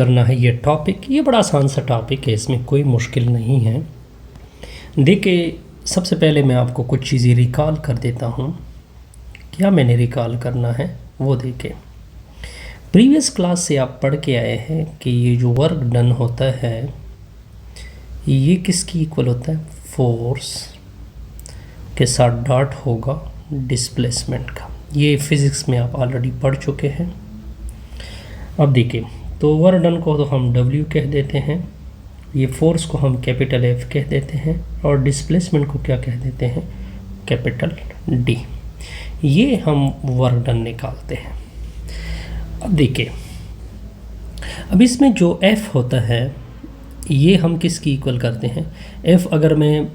करना है ये टॉपिक। ये बड़ा आसान सा टॉपिक है, इसमें कोई मुश्किल नहीं है। देखिए, सबसे पहले मैं आपको कुछ चीज़ें रिकॉल कर देता हूँ। क्या मैंने रिकॉल करना है वो देखें। प्रीवियस क्लास से आप पढ़ के आए हैं कि ये जो वर्क डन होता है ये किसकी इक्वल होता है, फोर्स के साथ डॉट होगा डिस्प्लेसमेंट का। ये फिज़िक्स में आप ऑलरेडी पढ़ चुके हैं। अब देखिए, तो वर्क डन को तो हम W कह देते हैं, ये फोर्स को हम कैपिटल F कह देते हैं और डिस्प्लेसमेंट को क्या कह देते हैं, कैपिटल D। ये हम वर्क डन निकालते हैं। अब देखिए, अब इसमें जो F होता है ये हम किसकी इक्वल करते हैं, F अगर मैं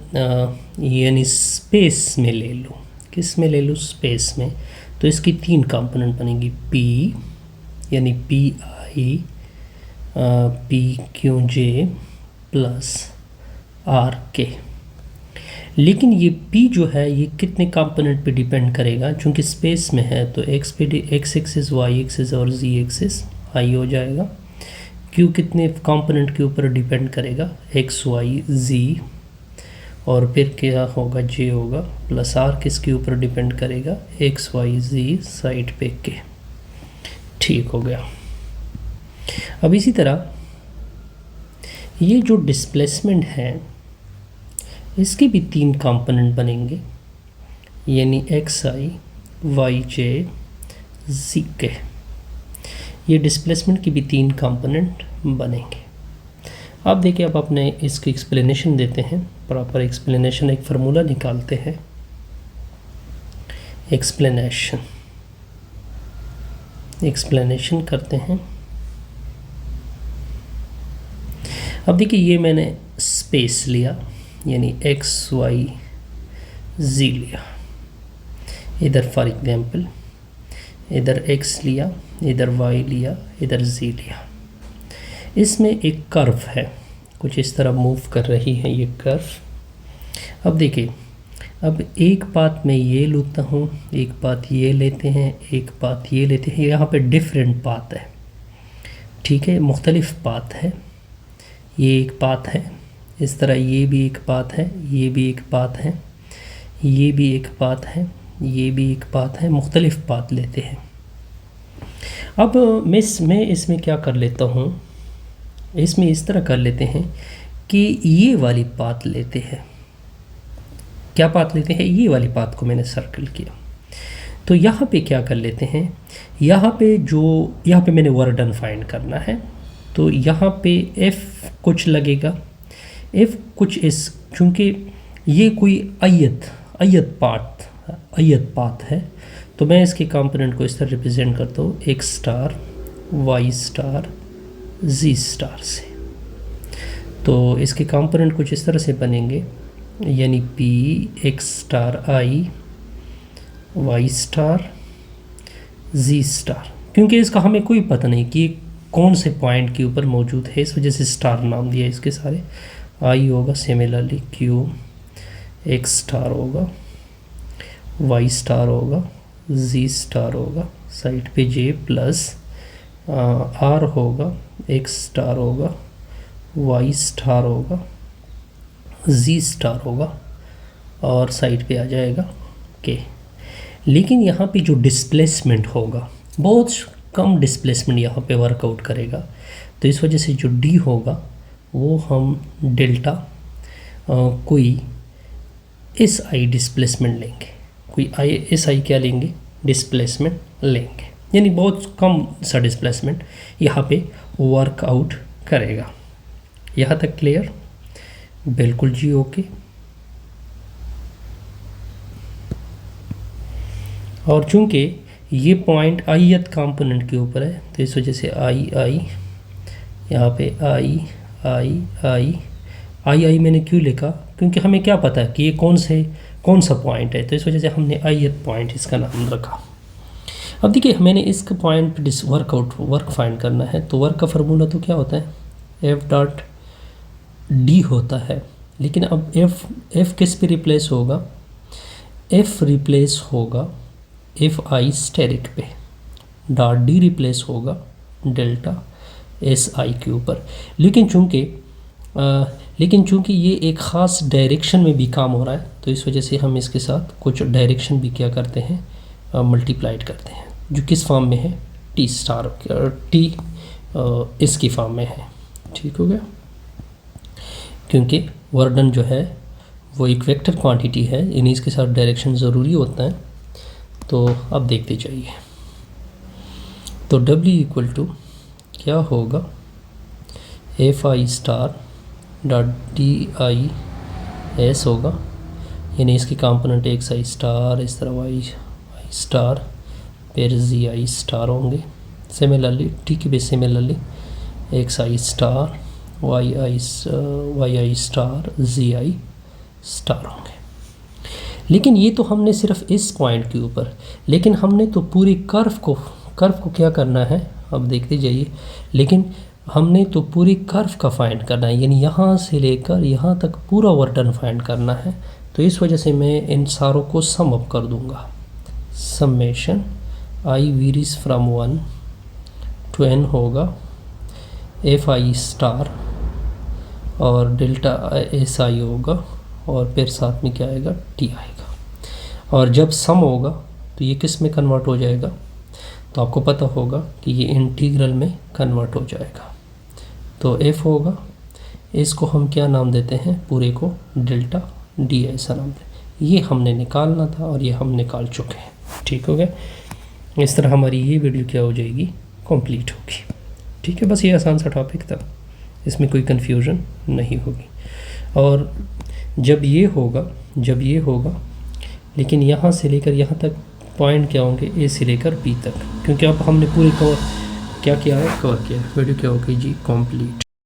यानी स्पेस में ले लूँ, किस में ले लूँ, स्पेस में, तो इसकी तीन कंपोनेंट बनेगी, P यानी PI PQJ प्लस RK। लेकिन ये P जो है ये कितने कंपोनेंट पे डिपेंड करेगा, चूँकि स्पेस में है तो X एक्सिस Y एक्सिस और Z एक्सिस I हो जाएगा। Q कितने कंपोनेंट के ऊपर डिपेंड करेगा, X Y Z, और फिर क्या होगा, J होगा, प्लस R किसके ऊपर डिपेंड करेगा, X Y Z साइड पे K। ठीक हो गया। अब इसी तरह ये जो डिस्प्लेसमेंट है इसके भी तीन कंपोनेंट बनेंगे, यानी XI YJ ZK। ये डिस्प्लेसमेंट की भी तीन कंपोनेंट बनेंगे। अब देखिए, अब अपने इसकी एक्सप्लेनेशन देते हैं, प्रॉपर एक्सप्लेनेशन, एक फार्मूला निकालते हैं। एक्सप्लेनेशन करते हैं। अब देखिए, ये मैंने स्पेस लिया यानी X Y Z लिया, इधर फॉर एग्जांपल इधर X लिया, इधर Y लिया, इधर Z लिया। इसमें एक कर्व है, कुछ इस तरह मूव कर रही है ये कर्व। अब देखिए, अब एक बात मैं ये लेता हूँ, एक बात ये लेते हैं, एक बात ये लेते हैं। यहाँ पे डिफरेंट पाथ है, ठीक है, मुख्तलिफ पाथ है। ये एक पाथ है, इस तरह ये भी एक पाथ है, ये भी एक पाथ है, ये भी एक पाथ है, ये भी एक पाथ है, मुख्तलिफ पाथ लेते हैं। अब मैं इसमें क्या कर लेता हूँ, इसमें इस तरह कर लेते हैं कि ये वाली पाथ लेते हैं। क्या पाथ लेते हैं, ये वाली पाथ को मैंने सर्कल किया। तो यहाँ पे क्या कर लेते हैं, यहाँ पे मैंने वर्क डन फाइंड करना है, तो यहाँ पे F कुछ लगेगा, F कुछ इस, चूँकि ये कोई अयत पाथ है, तो मैं इसके कंपोनेंट को इस तरह रिप्रेजेंट करता हूँ, X star Y star Z star से। तो इसके कंपोनेंट कुछ इस तरह से बनेंगे, यानी P X star I Y star Z star. क्योंकि इसका हमें कोई पता नहीं कि कौन से पॉइंट के ऊपर मौजूद है, इस वजह से स्टार नाम दिया इसके सारे। I होगा सिमिलरली Q, X स्टार होगा, Y स्टार होगा, Z स्टार होगा, साइड पे J प्लस R होगा, X स्टार होगा, Y स्टार होगा, Z स्टार होगा, और साइड पे आ जाएगा K। लेकिन यहाँ पे जो डिस्प्लेसमेंट होगा, बहुत कम डिस्प्लेसमेंट यहाँ पे वर्कआउट करेगा, तो इस वजह से जो D होगा वो हम डेल्टा कोई SI डिस्प्लेसमेंट लेंगे, कोई SI क्या लेंगे, डिस्प्लेसमेंट लेंगे, यानी बहुत कम सा डिस्प्लेसमेंट यहाँ पे वर्कआउट करेगा। यहाँ तक क्लियर, बिल्कुल जी, ओके। और चूँकि ये पॉइंट आयत कंपोनेंट के ऊपर है, तो इस वजह से I यहाँ पे I मैंने क्यों लिखा, क्योंकि हमें क्या पता है कि ये कौन सा पॉइंट है, तो इस वजह से हमने आयत पॉइंट इसका नाम रखा। अब देखिए, मैंने इसके पॉइंट पे वर्क फाइंड करना है, तो वर्क का फार्मूला तो क्या होता है, F डॉट D होता है। लेकिन अब F किस पे रिप्लेस होगा, F रिप्लेस होगा Fi स्टेरिक पे, डॉट D रिप्लेस होगा डेल्टा एस आई के ऊपर। लेकिन चूंकि ये एक ख़ास डायरेक्शन में भी काम हो रहा है, तो इस वजह से हम इसके साथ कुछ डायरेक्शन भी क्या करते हैं, मल्टीप्लाइड करते हैं, जो किस फॉर्म में है, टी स्टार टी इसकी फॉर्म में है। ठीक हो गया, क्योंकि वर्डन जो है वो एक वेक्टर क्वांटिटी है, यानी इसके साथ डायरेक्शन ज़रूरी होता है। तो अब देखते जाइए, तो W इक्वल टू क्या होगा, F I star dot D I S होगा, यानी इसकी कंपोनेंट एक्स आई स्टार, इस तरह वाई स्टार, फिर जी आई स्टार होंगे। सिमिलरली टी के बेस सिमिलरली एक्स आई स्टार, वाई आई स्टार, जी आई स्टार होंगे। लेकिन ये तो हमने सिर्फ इस पॉइंट के ऊपर, लेकिन हमने तो पूरे कर्व को क्या करना है, अब देखते जाइए। लेकिन हमने तो पूरी कर्व का फाइंड करना है, यानी यहाँ से लेकर यहाँ तक पूरा वर्डन फाइंड करना है। तो इस वजह से मैं इन सारों को सम अप कर दूंगा। Summation I varies from 1 to n होगा एफ आई स्टार और डेल्टा एस आई होगा, और फिर साथ में क्या आएगा, टी आएगा। और जब सम होगा तो ये किस में कन्वर्ट हो जाएगा, तो आपको पता होगा कि ये इंटीग्रल में कन्वर्ट हो जाएगा। तो f होगा, इसको हम क्या नाम देते हैं, पूरे को डेल्टा डी ऐसा नाम दें। ये हमने निकालना था और ये हम निकाल चुके हैं। ठीक हो गया, इस तरह हमारी ये वीडियो क्या हो जाएगी, कंप्लीट होगी। ठीक है, बस ये आसान सा टॉपिक था, इसमें कोई कन्फ्यूजन नहीं होगी। और जब ये होगा लेकिन यहाँ से लेकर यहाँ तक पॉइंट क्या होंगे, ए से लेकर बी तक, क्योंकि अब हमने पूरे कवर किया है, वीडियो क्या होगी जी, कंप्लीट।